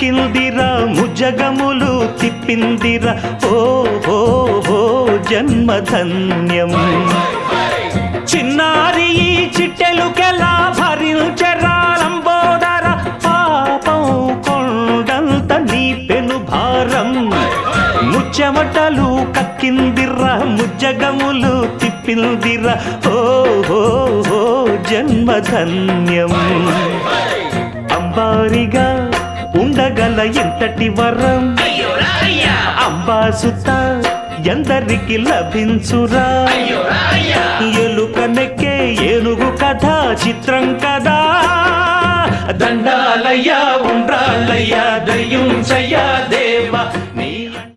కక్కిందిరా ముజగములు తిప్పిందిరా ఓ ఓ ఓ జన్మధన్యం చిన్నారి ఈ చిట్టెలుకెలా భరించరా లంబోదర పాపం కొండంత నీ పెను భారం ముచ్చెమటలు కక్కిందిరా ముజ్జగములు తిప్పిందిరా ఓ ఓ ఓ జన్మధన్యం అంబారిగా ఉండగల ఎంతటి వరం అంబాసుత ఎందరికి లభించురా ఎలుక నెక్కే ఏనుగు కథ చిత్రం కదా దండాలయ్యా ఉండ్రాళ్ళయ్యా దయ్యుంచయ్యా దేవ